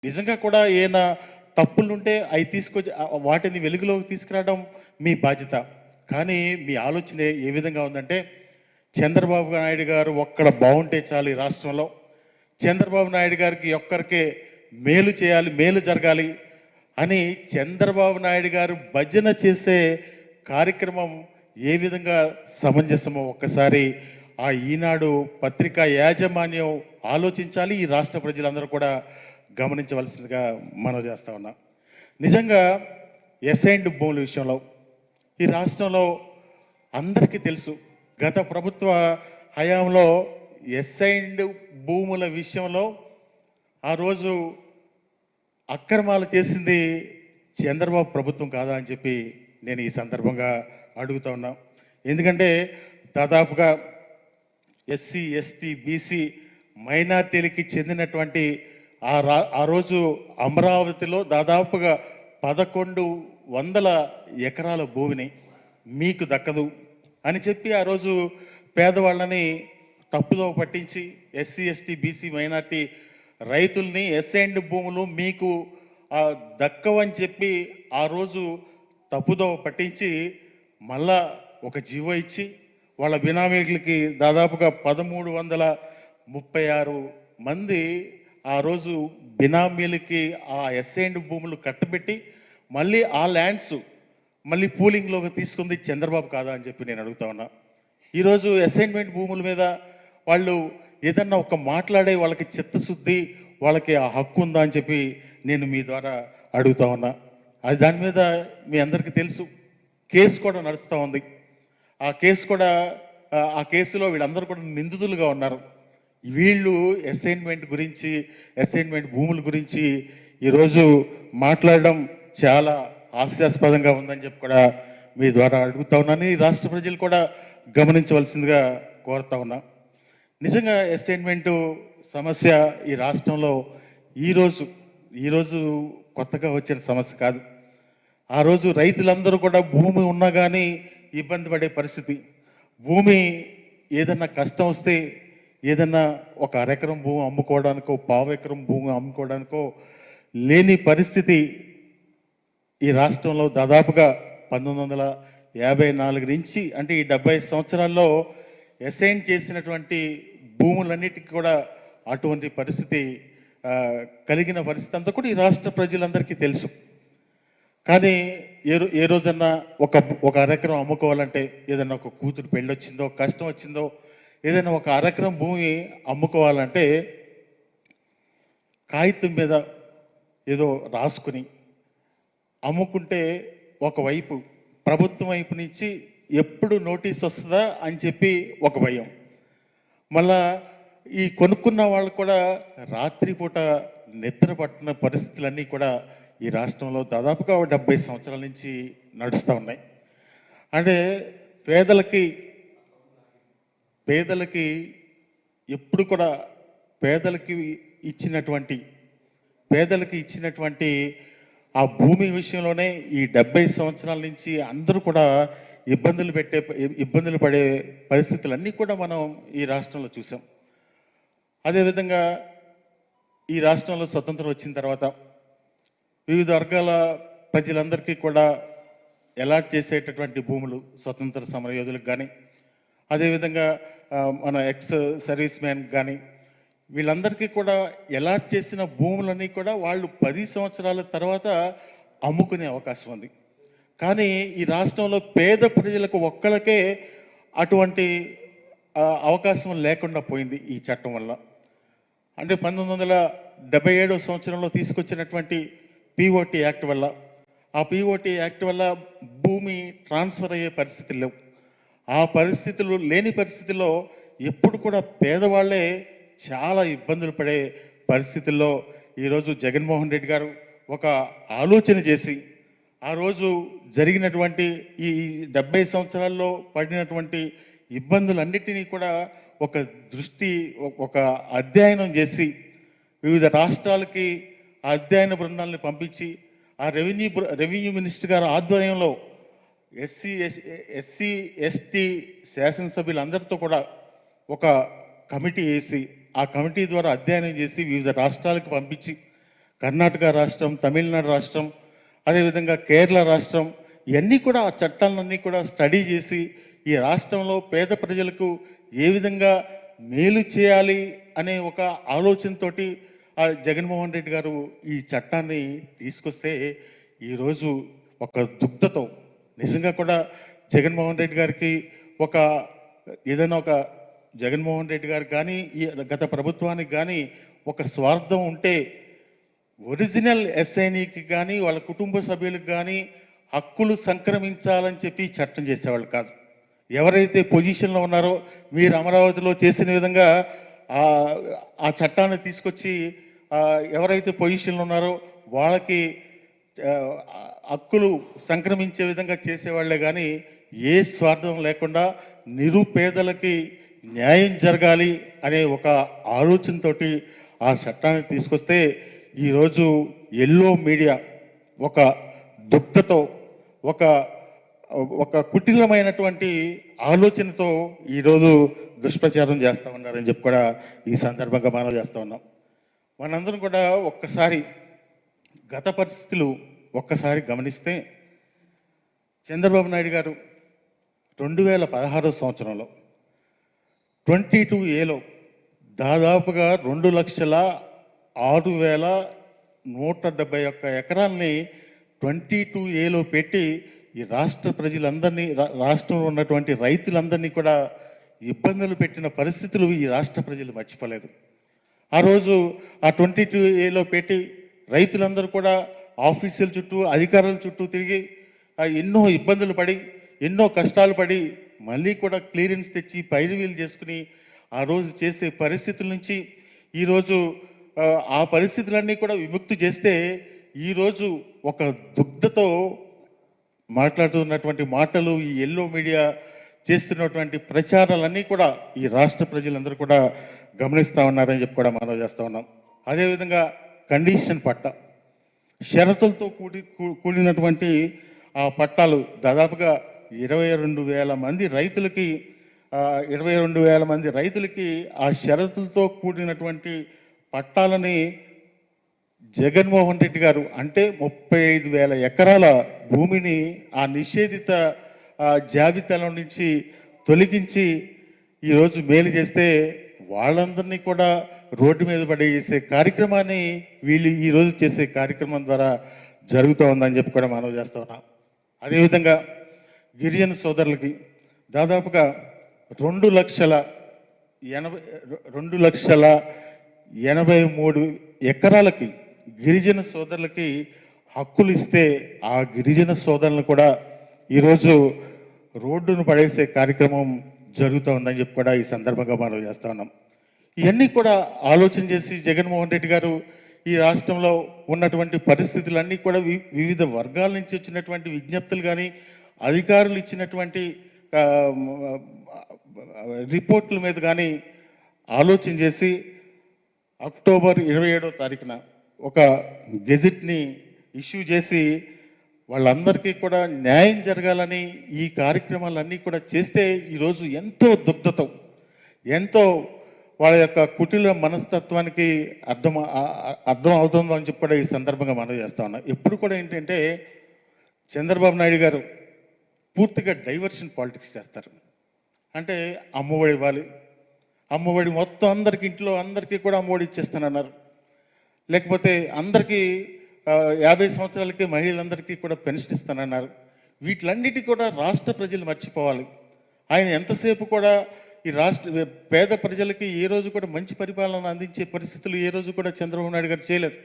నిజంగా కూడా ఏమైనా తప్పులుంటే అవి తీసుకొచ్చి వాటిని వెలుగులోకి తీసుకురావడం మీ బాధ్యత. కానీ మీ ఆలోచన ఏ విధంగా ఉందంటే, చంద్రబాబు నాయుడు గారు ఒక్కడ బాగుంటే చాలు ఈ రాష్ట్రంలో. చంద్రబాబు నాయుడు గారికి ఒక్కరికే మేలు చేయాలి, మేలు జరగాలి అని చంద్రబాబు నాయుడు గారు భజన చేసే కార్యక్రమం ఏ విధంగా సమంజసమో ఒక్కసారి ఆ ఈనాడు పత్రికా యాజమాన్యం ఆలోచించాలి. ఈ రాష్ట్ర ప్రజలందరూ కూడా గమనించవలసిందిగా మనవి చేస్తా ఉన్నా. నిజంగా ఎస్ఐండ్ భూముల విషయంలో ఈ రాష్ట్రంలో అందరికీ తెలుసు, గత ప్రభుత్వ హయాంలో ఎస్ఐండ్ భూముల విషయంలో ఆ రోజు అక్రమాలు చేసింది చంద్రబాబు ప్రభుత్వం కాదా అని చెప్పి నేను ఈ సందర్భంగా అడుగుతా ఉన్నా. ఎందుకంటే దాదాపుగా ఎస్సీ, ఎస్టీ, బీసీ మైనార్టీలకి చెందినటువంటి ఆ రోజు అమరావతిలో దాదాపుగా 1100 ఎకరాల భూమిని మీకు దక్కదు అని చెప్పి ఆ రోజు పేదవాళ్ళని తప్పుదో పట్టించి ఎస్సీ, ఎస్టీ, బీసీ మైనార్టీ రైతుల్ని ఎస్ఐండ్ భూములు మీకు దక్కవని చెప్పి ఆ రోజు తప్పుదో పట్టించి మళ్ళా ఒక జీవో ఇచ్చి వాళ్ళ బినామీలకి దాదాపుగా 1336 మంది ఆ రోజు బినామీలకి ఆ ఎస్ఐండ్ భూములు కట్టబెట్టి మళ్ళీ ఆ ల్యాండ్స్ మళ్ళీ పూలింగ్లోకి తీసుకుంది చంద్రబాబు కాదా అని చెప్పి నేను అడుగుతా ఉన్నా. ఈరోజు అసైన్మెంట్ భూముల మీద వాళ్ళు ఏదన్నా ఒక మాట్లాడే వాళ్ళకి చిత్తశుద్ధి, వాళ్ళకి ఆ హక్కు ఉందా అని చెప్పి నేను మీ ద్వారా అడుగుతా ఉన్నా. అది దాని మీద మీ అందరికీ తెలుసు, కేసు కూడా నడుస్తూ ఉంది. ఆ కేసులో వీళ్ళందరూ కూడా నిందితులుగా ఉన్నారు. వీళ్ళు అసైన్మెంట్ గురించి, అసైన్మెంట్ భూముల గురించి ఈరోజు మాట్లాడడం చాలా హాస్యాస్పదంగా ఉందని చెప్పి కూడా మీ ద్వారా అడుగుతా ఉన్నాను. ఈ రాష్ట్ర ప్రజలు కూడా గమనించవలసిందిగా కోరుతా ఉన్నా. నిజంగా అసైన్మెంటు సమస్య ఈ రాష్ట్రంలో ఈరోజు కొత్తగా వచ్చిన సమస్య కాదు. ఆ రోజు రైతులందరూ కూడా భూమి ఉన్నా కానీ ఇబ్బంది పడే పరిస్థితి. భూమి ఏదన్నా కష్టం వస్తే ఏదన్నా ఒక అరెకరం భూమి అమ్ముకోవడానికో, పావు ఎకరం భూమి అమ్ముకోవడానికో లేని పరిస్థితి ఈ రాష్ట్రంలో దాదాపుగా 1954 నుంచి, అంటే ఈ 70 సంవత్సరాల్లో అసైన్ చేసినటువంటి భూములన్నిటికీ కూడా అటువంటి పరిస్థితి కలిగిన పరిస్థితి అంతా కూడా ఈ రాష్ట్ర ప్రజలందరికీ తెలుసు. కానీ ఏ రోజన్నా ఒక అరెకరం అమ్ముకోవాలంటే, ఏదన్నా ఒక కూతురు పెళ్ళి వచ్చిందో, కష్టం వచ్చిందో, ఏదైనా ఒక అరెకరం భూమి అమ్ముకోవాలంటే కాగితం మీద ఏదో రాసుకుని అమ్ముకుంటే ఒకవైపు ప్రభుత్వం వైపు నుంచి ఎప్పుడు నోటీస్ వస్తుందా అని చెప్పి ఒక భయం. మళ్ళా ఈ కొనుక్కున్న వాళ్ళు కూడా రాత్రిపూట నిద్ర పట్టిన పరిస్థితులన్నీ కూడా ఈ రాష్ట్రంలో దాదాపుగా 70 సంవత్సరాల నుంచి నడుస్తూ ఉన్నాయి. అంటే పేదలకి ఎప్పుడు కూడా పేదలకి ఇచ్చినటువంటి ఆ భూమి విషయంలోనే ఈ 70 సంవత్సరాల నుంచి అందరూ కూడా ఇబ్బందులు పడే పరిస్థితులన్నీ కూడా మనం ఈ రాష్ట్రంలో చూసాం. అదేవిధంగా ఈ రాష్ట్రంలో స్వతంత్రం వచ్చిన తర్వాత వివిధ వర్గాల ప్రజలందరికీ కూడా అలాట్ చేసేటటువంటి భూములు స్వతంత్ర సమరయోధులకు కానీ, అదేవిధంగా మన ఎక్స్ సర్వీస్ మ్యాన్ కానీ వీళ్ళందరికీ కూడా అలాట్ చేసిన భూములన్నీ కూడా వాళ్ళు 10 సంవత్సరాల తర్వాత అమ్ముకునే అవకాశం ఉంది. కానీ ఈ రాష్ట్రంలో పేద ప్రజలకు ఒక్కళ్ళకే అటువంటి అవకాశం లేకుండా పోయింది ఈ చట్టం వల్ల. అంటే 1977 సంవత్సరంలో తీసుకొచ్చినటువంటి పిఓటి యాక్ట్ వల్ల, ఆ పిఓటి యాక్ట్ వల్ల భూమి ట్రాన్స్ఫర్ అయ్యే పరిస్థితులు లేవు. ఆ పరిస్థితులు లేని పరిస్థితుల్లో ఎప్పుడు కూడా పేదవాళ్లే చాలా ఇబ్బందులు పడే పరిస్థితుల్లో ఈరోజు జగన్మోహన్ రెడ్డి గారు ఒక ఆలోచన చేసి ఆ రోజు జరిగినటువంటి ఈ 70 సంవత్సరాల్లో పడినటువంటి ఇబ్బందులన్నిటినీ కూడా ఒక అధ్యయనం చేసి వివిధ రాష్ట్రాలకి ఆ అధ్యయన బృందాలను పంపించి ఆ రెవెన్యూ మినిస్టర్ గారి ఆధ్వర్యంలో ఎస్సీ ఎస్టీ శాసనసభ్యులందరితో కూడా ఒక కమిటీ వేసి ఆ కమిటీ ద్వారా అధ్యయనం చేసి వివిధ రాష్ట్రాలకు పంపించి కర్ణాటక రాష్ట్రం, తమిళనాడు రాష్ట్రం, అదేవిధంగా కేరళ రాష్ట్రం, ఇవన్నీ కూడా ఆ చట్టాలన్నీ కూడా స్టడీ చేసి ఈ రాష్ట్రంలో పేద ప్రజలకు ఏ విధంగా మేలు చేయాలి అనే ఒక ఆలోచనతోటి ఆ జగన్మోహన్ రెడ్డి గారు ఈ చట్టాన్ని తీసుకొస్తే ఈరోజు ఒక దుగ్ధతో నిజంగా కూడా జగన్మోహన్ రెడ్డి గారికి ఒక ఏదైనా ఒక జగన్మోహన్ రెడ్డి గారికి కానీ ఈ గత ప్రభుత్వానికి కానీ ఒక స్వార్థం ఉంటే ఒరిజినల్ ఎస్ఐనికి కానీ వాళ్ళ కుటుంబ సభ్యులకు కానీ హక్కులు సంక్రమించాలని చెప్పి చట్టం చేసేవాళ్ళు కాదు. ఎవరైతే పొజిషన్లో ఉన్నారో మీరు అమరావతిలో చేసిన విధంగా ఆ చట్టాన్ని తీసుకొచ్చి ఎవరైతే పొజిషన్లో ఉన్నారో వాళ్ళకి హక్కులు సంక్రమించే విధంగా చేసేవాళ్లే కానీ ఏ స్వార్థం లేకుండా నిరుపేదలకి న్యాయం జరగాలి అనే ఒక ఆలోచనతోటి ఆ చట్టాన్ని తీసుకొస్తే ఈరోజు ఎల్లో మీడియా ఒక దుగ్ధతో ఒక కుటిలమైనటువంటి ఆలోచనతో ఈరోజు దుష్ప్రచారం చేస్తూ ఉన్నారని చెప్పి కూడా ఈ సందర్భంగా మనం చేస్తూ ఉన్నాం. మనందరం కూడా ఒక్కసారి గత పరిస్థితులు ఒక్కసారి గమనిస్తే చంద్రబాబు నాయుడు గారు 2016 సంవత్సరంలో 22A దాదాపుగా 2,06,171 ఎకరాలని 22A పెట్టి ఈ రాష్ట్ర ప్రజలందరినీ రాష్ట్రంలో ఉన్నటువంటి రైతులందరినీ కూడా ఇబ్బందులు పెట్టిన పరిస్థితులు ఈ రాష్ట్ర ప్రజలు మర్చిపోలేదు. ఆ రోజు ఆ 22A పెట్టి రైతులందరూ కూడా ఆఫీసుల చుట్టూ అధికారుల చుట్టూ తిరిగి ఎన్నో ఇబ్బందులు పడి ఎన్నో కష్టాలు పడి మళ్ళీ కూడా క్లియరెన్స్ తెచ్చి పైరువీలు చేసుకుని ఆ రోజు చేసే పరిస్థితుల నుంచి ఈరోజు ఆ పరిస్థితులన్నీ కూడా విముక్తి చేస్తే ఈరోజు ఒక దుగ్ధతో మాట్లాడుతున్నటువంటి మాటలు ఈ ఎల్లో మీడియా చేస్తున్నటువంటి ప్రచారాలన్నీ కూడా ఈ రాష్ట్ర ప్రజలందరూ కూడా గమనిస్తూ ఉన్నారని చెప్పి కూడా మనం చేస్తూ ఉన్నాం. అదేవిధంగా కండిషన్ పట్టా షరతులతో కూడినటువంటి ఆ పట్టాలు దాదాపుగా 22,000 మంది రైతులకి 22,000 మంది రైతులకి ఆ షరతులతో కూడినటువంటి పట్టాలని జగన్మోహన్ రెడ్డి గారు అంటే 35,000 ఎకరాల భూమిని ఆ నిషేధిత జాబితాలో నుంచి తొలగించి ఈరోజు మేలు చేస్తే వాళ్ళందరినీ కూడా రోడ్డు మీద పడేసే కార్యక్రమాన్ని వీళ్ళు ఈరోజు చేసే కార్యక్రమం ద్వారా జరుగుతూ ఉందని చెప్పి కూడా మనం చేస్తూ ఉన్నాం. అదేవిధంగా గిరిజన సోదరులకి దాదాపుగా 2,83,000 ఎకరాలకి గిరిజన సోదరులకి హక్కులు ఇస్తే ఆ గిరిజన సోదరులను కూడా ఈరోజు రోడ్డును పడేసే కార్యక్రమం జరుగుతూ ఉందని చెప్పి కూడా ఈ సందర్భంగా మనం చేస్తూ ఉన్నాం. ఇవన్నీ కూడా ఆలోచన చేసి జగన్మోహన్ రెడ్డి గారు ఈ రాష్ట్రంలో ఉన్నటువంటి పరిస్థితులన్నీ కూడా వివిధ వర్గాల నుంచి వచ్చినటువంటి విజ్ఞప్తులు కానీ అధికారులు ఇచ్చినటువంటి రిపోర్ట్ల మీద కానీ ఆలోచన చేసి అక్టోబర్ 27వ తారీఖున ఒక గెజిట్ని ఇష్యూ చేసి వాళ్ళందరికీ కూడా న్యాయం జరగాలని ఈ కార్యక్రమాలన్నీ కూడా చేస్తే ఈరోజు ఎంతో దుగ్ధతో ఎంతో వాళ్ళ యొక్క కుటిల మనస్తత్వానికి అర్థం అవుతుందో అని చెప్పి కూడా ఈ సందర్భంగా మనం చేస్తా ఉన్నాం. ఎప్పుడు కూడా ఏంటంటే చంద్రబాబు నాయుడు గారు పూర్తిగా డైవర్షన్ పాలిటిక్స్ చేస్తారు. అంటే అమ్మఒడి ఇవ్వాలి, అమ్మఒడి మొత్తం అందరికి ఇంట్లో అందరికీ కూడా అమ్మఒడి ఇచ్చేస్తానన్నారు. లేకపోతే అందరికీ 50 సంవత్సరాలకి మహిళలందరికీ కూడా పెన్షన్ ఇస్తానన్నారు. వీటిలన్నిటి కూడా రాష్ట్ర ప్రజలు మర్చిపోవాలి. ఆయన ఎంతసేపు కూడా ఈ రాష్ట్ర పేద ప్రజలకి ఏ రోజు కూడా మంచి పరిపాలన అందించే పరిస్థితులు ఏ రోజు కూడా చంద్రబాబు నాయుడు గారు చేయలేదు.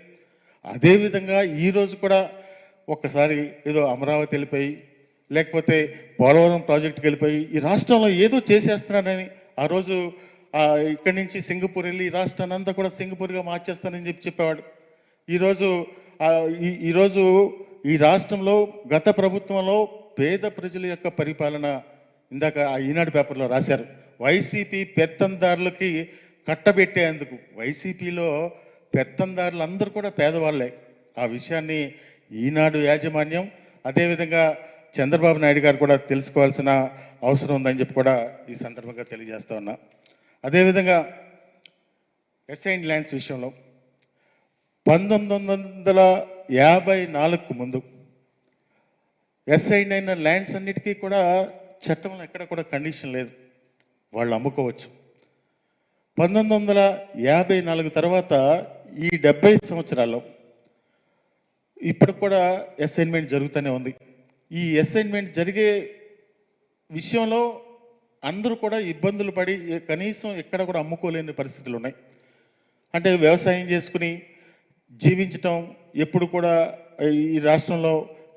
అదేవిధంగా ఈరోజు కూడా ఒక్కసారి ఏదో అమరావతి వెళ్ళిపోయి లేకపోతే పోలవరం ప్రాజెక్టుకి వెళ్ళిపోయి ఈ రాష్ట్రంలో ఏదో చేసేస్తున్నానని ఆ రోజు ఇక్కడి నుంచి సింగపూర్ వెళ్ళి ఈ రాష్ట్రాన్ని అంతా కూడా సింగపూర్గా మార్చేస్తానని చెప్పేవాడు. ఈరోజు ఈ రాష్ట్రంలో గత ప్రభుత్వంలో పేద ప్రజల యొక్క పరిపాలన ఇందాక ఈనాడు పేపర్లో రాశారు. వైసీపీ పెత్తందారులకి కట్టబెట్టేందుకు వైసీపీలో పెత్తందారులు అందరూ కూడా పేదవాళ్ళే. ఆ విషయాన్ని ఈనాడు యాజమాన్యం అదేవిధంగా చంద్రబాబు నాయుడు గారు కూడా తెలుసుకోవాల్సిన అవసరం ఉందని చెప్పి కూడా ఈ సందర్భంగా తెలియజేస్తా ఉన్నా. అదేవిధంగా అసైన్డ్ ల్యాండ్స్ విషయంలో 1954కు ముందు ఎస్ఐన్ అయిన ల్యాండ్స్ అన్నిటికీ కూడా చట్టంలో ఎక్కడ కూడా కండిషన్ లేదు, వాళ్ళు అమ్ముకోవచ్చు. 1954 తర్వాత ఈ 70 సంవత్సరాల్లో ఇప్పటికి కూడా అసైన్మెంట్ జరుగుతూనే ఉంది. ఈ అసైన్మెంట్ జరిగే విషయంలో అందరూ కూడా ఇబ్బందులు పడి కనీసం ఎక్కడ కూడా అమ్ముకోలేని పరిస్థితులు ఉన్నాయి. అంటే వ్యవసాయం చేసుకుని జీవించటం ఎప్పుడు కూడా ఈ రాష్ట్రంలో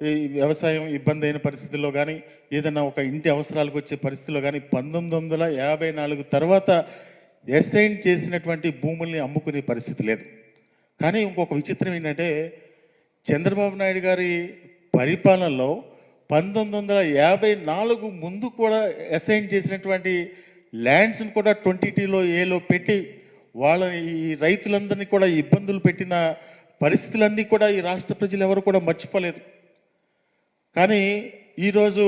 ఈ వ్యవసాయం ఇబ్బంది అయిన పరిస్థితుల్లో కానీ ఏదైనా ఒక ఇంటి అవసరాలకు వచ్చే పరిస్థితుల్లో కానీ 1954 తర్వాత అసైన్ చేసినటువంటి భూముల్ని అమ్ముకునే పరిస్థితి లేదు. కానీ ఇంకొక విచిత్రం ఏంటంటే చంద్రబాబు నాయుడు గారి పరిపాలనలో 1954 ముందు కూడా అసైన్ చేసినటువంటి ల్యాండ్స్ని కూడా 22లో ఏలో పెట్టి వాళ్ళని ఈ రైతులందరినీ కూడా ఇబ్బందులు పెట్టిన పరిస్థితులన్నీ కూడా ఈ రాష్ట్ర ప్రజలు ఎవరు కూడా మర్చిపోలేదు. కానీ ఈరోజు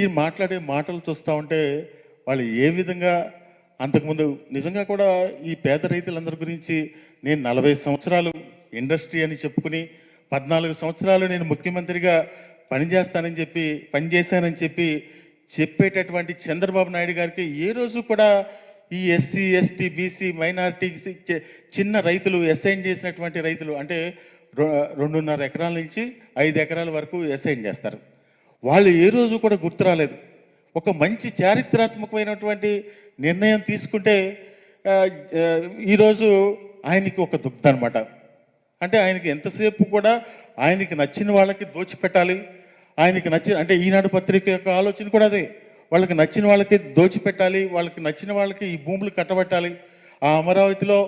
ఈ మాట్లాడే మాటలు చూస్తూ ఉంటే వాళ్ళు ఏ విధంగా అంతకుముందు నిజంగా కూడా ఈ పేద రైతులందరి గురించి నేను 40 సంవత్సరాలు ఇండస్ట్రీ అని చెప్పుకుని 14 సంవత్సరాలు నేను ముఖ్యమంత్రిగా పనిచేశానని చెప్పి చెప్పేటటువంటి చంద్రబాబు నాయుడు గారికి ఏ రోజు కూడా ఈ ఎస్సీ ఎస్టీ బీసీ మైనారిటీకి చిన్న రైతులు అసైన్ చేసినటువంటి రైతులు అంటే 2.5 ఎకరాల నుంచి 5 ఎకరాల వరకు అసైన్ చేస్తారు, వాళ్ళు ఏ రోజు కూడా గుర్తు రాలేదు. ఒక మంచి చారిత్రాత్మకమైనటువంటి నిర్ణయం తీసుకుంటే ఈరోజు ఆయనకి ఒక దుగ్ధ అనమాట. అంటే ఆయనకి ఎంతసేపు కూడా ఆయనకి నచ్చిన వాళ్ళకి దోచిపెట్టాలి, ఆయనకి నచ్చిన అంటే ఈనాడు పత్రిక యొక్క ఆలోచన కూడా అదే, వాళ్ళకి నచ్చిన వాళ్ళకి దోచిపెట్టాలి, వాళ్ళకి నచ్చిన వాళ్ళకి ఈ భూములు కట్టబెట్టాలి. ఆ అమరావతిలో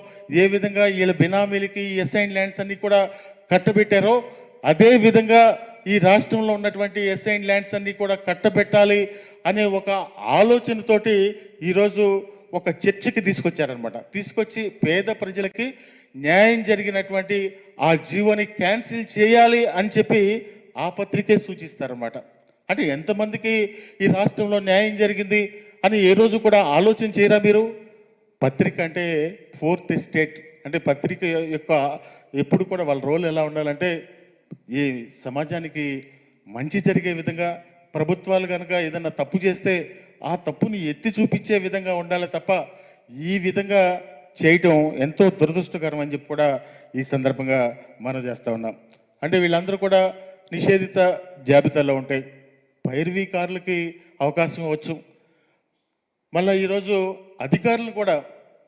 ఏ విధంగా వీళ్ళ బినామీలకి ఈ అసైన్ ల్యాండ్స్ అన్ని కూడా కట్టబెట్టారో అదే విధంగా ఈ రాష్ట్రంలో ఉన్నటువంటి అసైన్ ల్యాండ్స్ అన్ని కూడా కట్టబెట్టాలి అనే ఒక ఆలోచనతోటి ఈరోజు ఒక చర్చకి తీసుకొచ్చారనమాట. తీసుకొచ్చి పేద ప్రజలకి న్యాయం జరిగినటువంటి ఆ జీవోని క్యాన్సిల్ చేయాలి అని చెప్పి ఆ పత్రికే సూచిస్తారన్నమాట. అంటే ఎంతమందికి ఈ రాష్ట్రంలో న్యాయం జరిగింది అని ఏ రోజు కూడా ఆలోచన చేయరా మీరు? పత్రిక అంటే 4th ఎస్టేట్ అంటే పత్రిక యొక్క ఎప్పుడు కూడా వాళ్ళ రోల్ ఎలా ఉండాలంటే ఈ సమాజానికి మంచి జరిగే విధంగా, ప్రభుత్వాలు కనుక ఏదన్నా తప్పు చేస్తే ఆ తప్పుని ఎత్తి చూపించే విధంగా ఉండాలి తప్ప ఈ విధంగా చేయటం ఎంతో దురదృష్టకరం అని చెప్పి కూడా ఈ సందర్భంగా మనం చేస్తూ ఉన్నాం. అంటే వీళ్ళందరూ కూడా నిషేధిత జాబితాలో ఉంటాయి, పైరవీకారులకి అవకాశం ఇవ్వచ్చు. మళ్ళీ ఈరోజు అధికారులు కూడా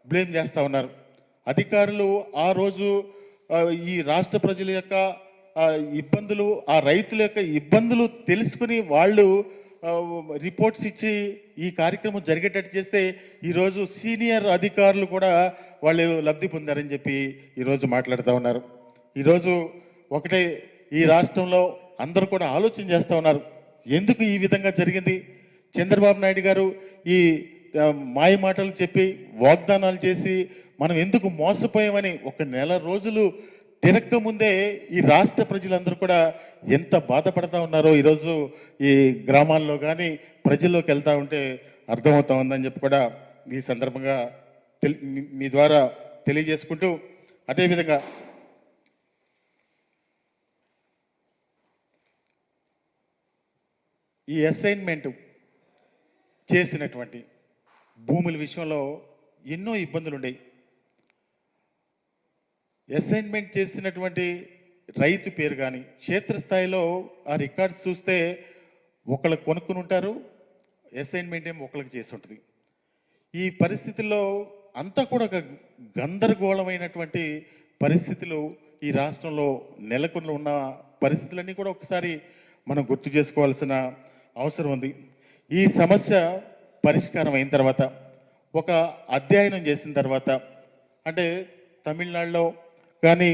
బ్లేమ్ చేస్తూ ఉన్నారు. అధికారులు ఆ రోజు ఈ రాష్ట్ర ప్రజల యొక్క ఇబ్బందులు, ఆ రైతుల యొక్క ఇబ్బందులు తెలుసుకుని వాళ్ళు రిపోర్ట్స్ ఇచ్చి ఈ కార్యక్రమం జరిగేటట్టు చేస్తే ఈరోజు సీనియర్ అధికారులు కూడా వాళ్ళు లబ్ధి పొందారని చెప్పి ఈరోజు మాట్లాడుతూ ఉన్నారు. ఈరోజు ఒకటే ఈ రాష్ట్రంలో అందరూ కూడా ఆలోచన చేస్తూ ఉన్నారు, ఎందుకు ఈ విధంగా జరిగింది? చంద్రబాబు నాయుడు గారు ఈ మాయ మాటలు చెప్పి వాగ్దానాలు చేసి మనం ఎందుకు మోసపోయామని ఒక నెల రోజులు తిరక్క ముందే ఈ రాష్ట్ర ప్రజలందరూ కూడా ఎంత బాధపడతా ఉన్నారో ఈరోజు ఈ గ్రామాల్లో కానీ ప్రజల్లోకి వెళ్తూ ఉంటే అర్థమవుతా ఉందని చెప్పి కూడా ఈ సందర్భంగా మీ ద్వారా తెలియజేసుకుంటూ, అదేవిధంగా ఈ అసైన్మెంట్ చేసినటువంటి భూముల విషయంలో ఎన్నో ఇబ్బందులు ఉండేవి. అసైన్మెంట్ చేసినటువంటి రైతు పేరు కానీ క్షేత్రస్థాయిలో ఆ రికార్డ్స్ చూస్తే ఒకళ్ళకి కొనుక్కుని ఉంటారు, అసైన్మెంట్ ఏమో ఒకళ్ళకి చేసి ఉంటుంది. ఈ పరిస్థితుల్లో అంతా కూడా ఒక గందరగోళమైనటువంటి పరిస్థితులు ఈ రాష్ట్రంలో నెలకొని ఉన్న పరిస్థితులన్నీ కూడా ఒకసారి మనం గుర్తు చేసుకోవాల్సిన అవసరం ఉంది. ఈ సమస్య పరిష్కారం అయిన తర్వాత, ఒక అధ్యయనం చేసిన తర్వాత, అంటే తమిళనాడులో కానీ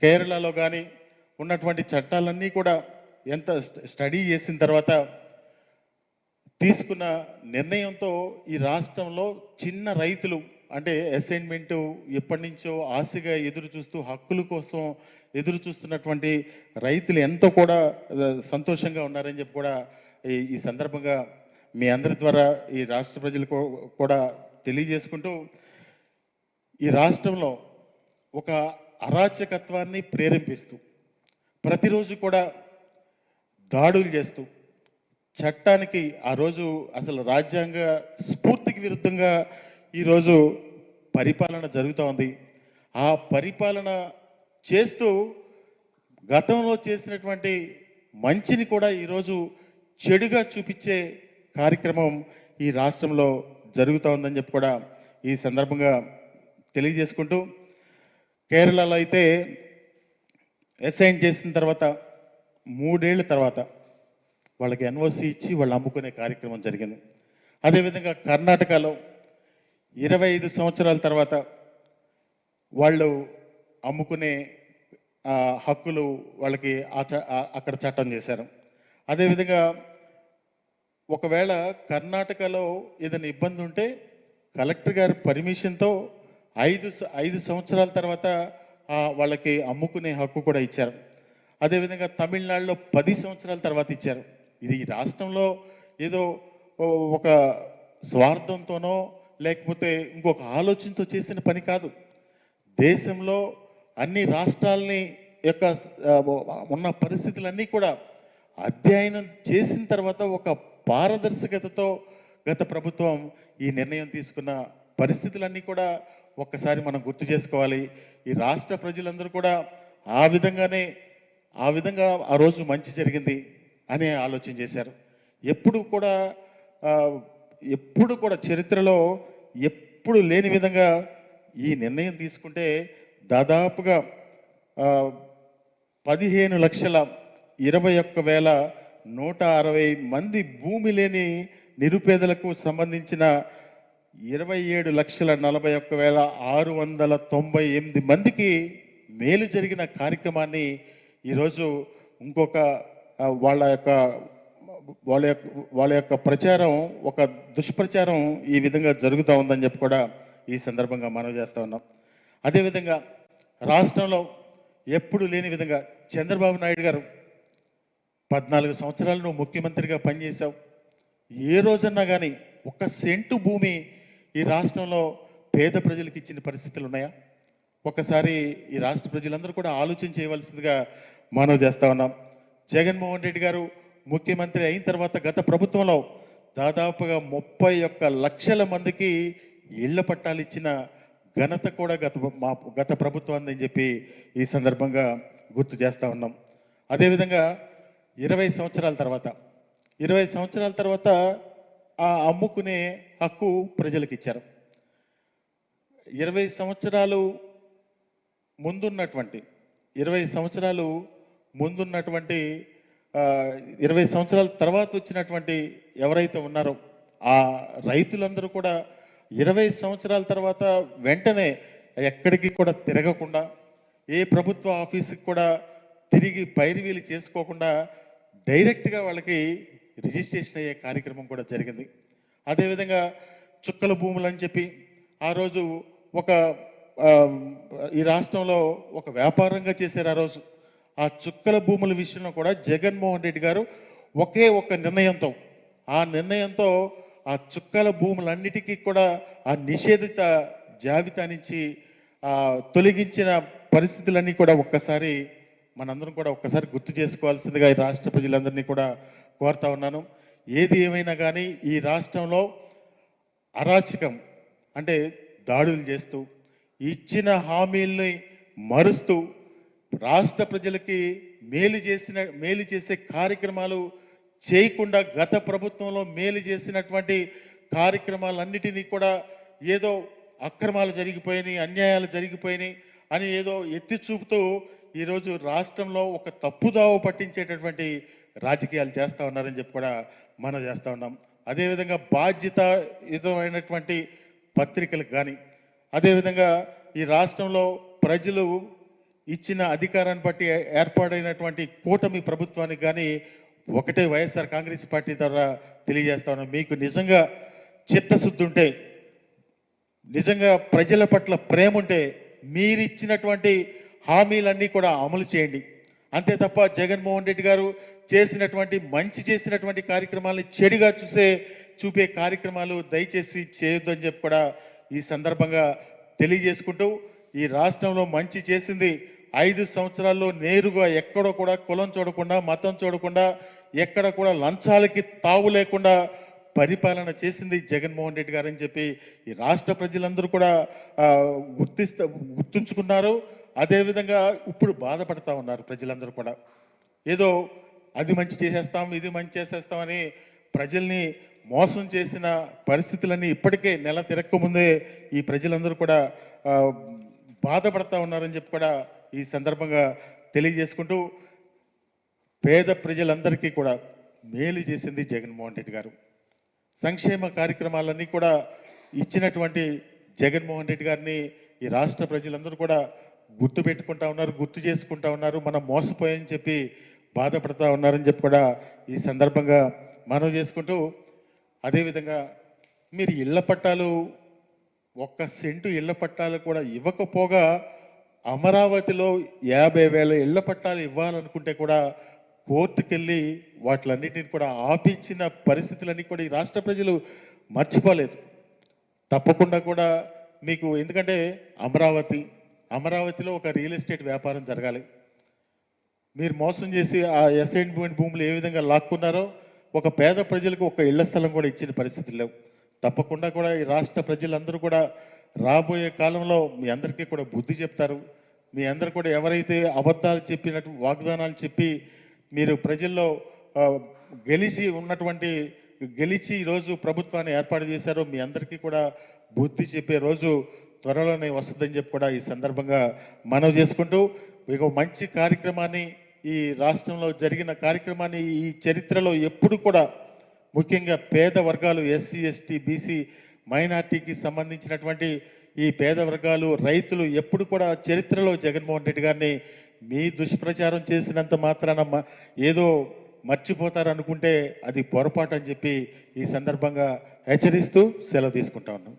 కేరళలో కానీ ఉన్నటువంటి చట్టాలన్నీ కూడా ఎంత స్టడీ చేసిన తర్వాత తీసుకున్న నిర్ణయంతో ఈ రాష్ట్రంలో చిన్న రైతులు అంటే అసైన్మెంటు ఎప్పటి నుంచో ఆశగా ఎదురు చూస్తూ హక్కుల కోసం ఎదురు చూస్తున్నటువంటి రైతులు ఎంతో కూడా సంతోషంగా ఉన్నారని చెప్పి కూడా ఈ సందర్భంగా మీ అందరి ద్వారా ఈ రాష్ట్ర ప్రజలకు కూడా తెలియజేసుకుంటూ, ఈ రాష్ట్రంలో ఒక అరాచకత్వాన్ని ప్రేరేపిస్తూ ప్రతిరోజు కూడా దాడులు చేస్తూ చట్టానికి ఆ రోజు అసలు రాజ్యాంగ స్ఫూర్తికి విరుద్ధంగా ఈరోజు పరిపాలన జరుగుతూ ఉంది. ఆ పరిపాలన చేస్తూ గతంలో చేసినటువంటి మంచిని కూడా ఈరోజు చెడుగా చూపించే కార్యక్రమం ఈ రాష్ట్రంలో జరుగుతూ ఉందని చెప్పి కూడా ఈ సందర్భంగా తెలియజేసుకుంటూ, కేరళలో అయితే అసైన్ చేసిన తర్వాత 3 ఏళ్ల తర్వాత వాళ్ళకి ఎన్ఓసి ఇచ్చి వాళ్ళు అమ్ముకునే కార్యక్రమం జరిగింది. అదేవిధంగా కర్ణాటకలో 25 సంవత్సరాల తర్వాత వాళ్ళు అమ్ముకునే హక్కులు వాళ్ళకి అక్కడ చట్టం చేశారు. అదేవిధంగా ఒకవేళ కర్ణాటకలో ఏదైనా ఇబ్బంది ఉంటే కలెక్టర్ గారి పర్మిషన్తో 5 సంవత్సరాల తర్వాత వాళ్ళకి అమ్ముకునే హక్కు కూడా ఇచ్చారు. అదేవిధంగా తమిళనాడులో 10 సంవత్సరాల తర్వాత ఇచ్చారు. ఇది ఈ రాష్ట్రంలో ఏదో ఒక స్వార్థంతోనో లేకపోతే ఇంకొక ఆలోచనతో చేసిన పని కాదు. దేశంలో అన్ని రాష్ట్రాలని యొక్క ఉన్న పరిస్థితులన్నీ కూడా అధ్యయనం చేసిన తర్వాత ఒక పారదర్శకతతో గత ప్రభుత్వం ఈ నిర్ణయం తీసుకున్న పరిస్థితులన్నీ కూడా ఒక్కసారి మనం గుర్తు చేసుకోవాలి. ఈ రాష్ట్ర ప్రజలందరూ కూడా ఆ విధంగా ఆ రోజు మంచి జరిగింది అని ఆలోచన చేశారు. ఎప్పుడు కూడా చరిత్రలో ఎప్పుడు లేని విధంగా ఈ నిర్ణయం తీసుకుంటే దాదాపుగా 15,21,160 మంది భూమి లేని నిరుపేదలకు సంబంధించిన 27,41,698 మందికి మేలు జరిగిన కార్యక్రమాన్ని ఈరోజు ఇంకొక వాళ్ళ యొక్క ప్రచారం ఒక దుష్ప్రచారం ఈ విధంగా జరుగుతూ ఉందని చెప్పి కూడా ఈ సందర్భంగా మనవి చేస్తూ ఉన్నాం. అదేవిధంగా రాష్ట్రంలో ఎప్పుడు లేని విధంగా చంద్రబాబు నాయుడు గారు 14 సంవత్సరాలు నువ్వు ముఖ్యమంత్రిగా పనిచేశావు. ఏ రోజన్నా కానీ 1 సెంటు భూమి ఈ రాష్ట్రంలో పేద ప్రజలకు ఇచ్చిన పరిస్థితులు ఉన్నాయా? ఒకసారి ఈ రాష్ట్ర ప్రజలందరూ కూడా ఆలోచన చేయవలసిందిగా మనవి చేస్తూ ఉన్నాం. జగన్మోహన్ రెడ్డి గారు ముఖ్యమంత్రి అయిన తర్వాత గత ప్రభుత్వంలో దాదాపుగా 31 లక్షల మందికి ఇళ్ల పట్టాలు ఇచ్చిన ఘనత కూడా గత ప్రభుత్వం అని చెప్పి ఈ సందర్భంగా గుర్తు చేస్తూ ఉన్నాం. అదేవిధంగా 20 సంవత్సరాల తర్వాత ఆ అమ్ముకునే హక్కు ప్రజలకు ఇచ్చారు. 20 సంవత్సరాలు ముందున్నటువంటి 20 సంవత్సరాల తర్వాత వచ్చినటువంటి ఎవరైతే ఉన్నారో ఆ రైతులందరూ కూడా 20 సంవత్సరాల తర్వాత వెంటనే ఎక్కడికి కూడా తిరగకుండా ఏ ప్రభుత్వ ఆఫీసుకి కూడా తిరిగి పైరువీలు చేసుకోకుండా డైరెక్ట్గా వాళ్ళకి రిజిస్ట్రేషన్ అయ్యే కార్యక్రమం కూడా జరిగింది. అదేవిధంగా చుక్కల భూములు అని చెప్పి ఆ రోజు ఈ రాష్ట్రంలో ఒక వ్యాపారంగా చేశారు. ఆ రోజు ఆ చుక్కల భూముల విషయంలో కూడా జగన్మోహన్ రెడ్డి గారు ఒకే ఒక నిర్ణయంతో ఆ చుక్కల భూములన్నిటికీ కూడా ఆ నిషేధిత జాబితా నుంచి తొలగించిన పరిస్థితులన్నీ కూడా మనందరం కూడా ఒక్కసారి గుర్తు చేసుకోవాల్సిందిగా ఈ రాష్ట్ర ప్రజలందరినీ కూడా కోరుతా ఉన్నాను. ఏది ఏమైనా కానీ ఈ రాష్ట్రంలో అరాచకం అంటే దాడులు చేస్తూ ఇచ్చిన హామీల్ని మరుస్తూ రాష్ట్ర ప్రజలకి మేలు చేసే కార్యక్రమాలు చేయకుండా గత ప్రభుత్వంలో మేలు చేసినటువంటి కార్యక్రమాలన్నిటినీ కూడా ఏదో అక్రమాలు జరిగిపోయినాయి, అన్యాయాలు జరిగిపోయినాయి అని ఏదో ఎత్తి చూపుతూ ఈరోజు రాష్ట్రంలో ఒక తప్పుదావ పట్టించేటటువంటి రాజకీయాలు చేస్తూ ఉన్నారని చెప్పి కూడా మనం చేస్తూ ఉన్నాం. అదేవిధంగా బాధ్యతాయుతమైనటువంటి పత్రికలకు కానీ అదేవిధంగా ఈ రాష్ట్రంలో ప్రజలు ఇచ్చిన అధికారాన్ని బట్టి ఏర్పాటైనటువంటి కూటమి ప్రభుత్వానికి కానీ ఒకటే వైఎస్ఆర్ కాంగ్రెస్ పార్టీ ద్వారా తెలియజేస్తా ఉన్నాం. మీకు నిజంగా చిత్తశుద్ధి ఉంటే, నిజంగా ప్రజల పట్ల ప్రేమ ఉంటే మీరిచ్చినటువంటి హామీలన్నీ కూడా అమలు చేయండి. అంతే తప్ప జగన్మోహన్ రెడ్డి గారు చేసినటువంటి కార్యక్రమాలని చెడుగా చూపే కార్యక్రమాలు దయచేసి చేయొద్దు అని చెప్పి కూడా ఈ సందర్భంగా తెలియజేసుకుంటూ ఈ రాష్ట్రంలో మంచి చేసింది 5 సంవత్సరాల్లో నేరుగా ఎక్కడో కూడా కులం చూడకుండా మతం చూడకుండా ఎక్కడ కూడా లంచాలకి తావు లేకుండా పరిపాలన చేసింది జగన్మోహన్ రెడ్డి గారు అని చెప్పి ఈ రాష్ట్ర ప్రజలందరూ కూడా ఆ, గుర్తుంచుకున్నారు. అదేవిధంగా ఇప్పుడు బాధపడతా ఉన్నారు ప్రజలందరూ కూడా. ఏదో అది మంచి చేసేస్తాం ఇది మంచి చేసేస్తామని ప్రజల్ని మోసం చేసిన పరిస్థితులన్నీ ఇప్పటికే నెల తిరక్కముందే ఈ ప్రజలందరూ కూడా ఆ, బాధపడతా ఉన్నారని చెప్పి కూడా ఈ సందర్భంగా తెలియజేసుకుంటూ పేద ప్రజలందరికీ కూడా మేలు చేసింది జగన్మోహన్ రెడ్డి గారు. సంక్షేమ కార్యక్రమాలన్నీ కూడా ఇచ్చినటువంటి జగన్మోహన్ రెడ్డి గారిని ఈ రాష్ట్ర ప్రజలందరూ కూడా గుర్తు పెట్టుకుంటా ఉన్నారు, గుర్తు చేసుకుంటా ఉన్నారు. మనం మోసపోయని చెప్పి బాధపడతా ఉన్నారని చెప్పి కూడా ఈ సందర్భంగా మనవి చేసుకుంటూ, అదేవిధంగా మీరు ఇళ్ల పట్టాలు 1 సెంటు ఇళ్ల పట్టాలు కూడా ఇవ్వకపోగా అమరావతిలో 50,000 ఇళ్ల పట్టాలు ఇవ్వాలనుకుంటే కూడా కోర్టుకెళ్ళి వాటిలన్నిటిని కూడా ఆపించిన పరిస్థితులన్నీ కూడా ఈ రాష్ట్ర ప్రజలు మర్చిపోలేదు. తప్పకుండా కూడా మీకు ఎందుకంటే అమరావతిలో ఒక రియల్ ఎస్టేట్ వ్యాపారం జరగాలి. మీరు మోసం చేసి ఆ అసైన్మెంట్ భూములు ఏ విధంగా లాక్కున్నారో ఒక పేద ప్రజలకు ఒక ఇళ్ల స్థలం కూడా ఇచ్చిన పరిస్థితులు లేవు. తప్పకుండా కూడా ఈ రాష్ట్ర ప్రజలందరూ కూడా రాబోయే కాలంలో మీ అందరికీ కూడా బుద్ధి చెప్తారు. మీ అందరు కూడా ఎవరైతే అబద్ధాలు చెప్పినట్టు వాగ్దానాలు చెప్పి మీరు ప్రజల్లో గెలిచి ఈరోజు ప్రభుత్వాన్ని ఏర్పాటు చేశారో మీ అందరికీ కూడా బుద్ధి చెప్పే రోజు త్వరలోనే వస్తుందని చెప్పి కూడా ఈ సందర్భంగా మనవి చేసుకుంటూ, ఇక మంచి కార్యక్రమాన్ని ఈ రాష్ట్రంలో జరిగిన కార్యక్రమాన్ని ఈ చరిత్రలో ఎప్పుడు కూడా ముఖ్యంగా పేద వర్గాలు ఎస్సీ ఎస్టీ బీసీ మైనార్టీకి సంబంధించినటువంటి ఈ పేద వర్గాలు రైతులు ఎప్పుడు కూడా చరిత్రలో జగన్మోహన్ రెడ్డి గారిని మీ దుష్ప్రచారం చేసినంత మాత్రాన ఏదో మర్చిపోతారనుకుంటే అది పొరపాటు అని చెప్పి ఈ సందర్భంగా హెచ్చరిస్తూ సెలవు తీసుకుంటా ఉన్నాం.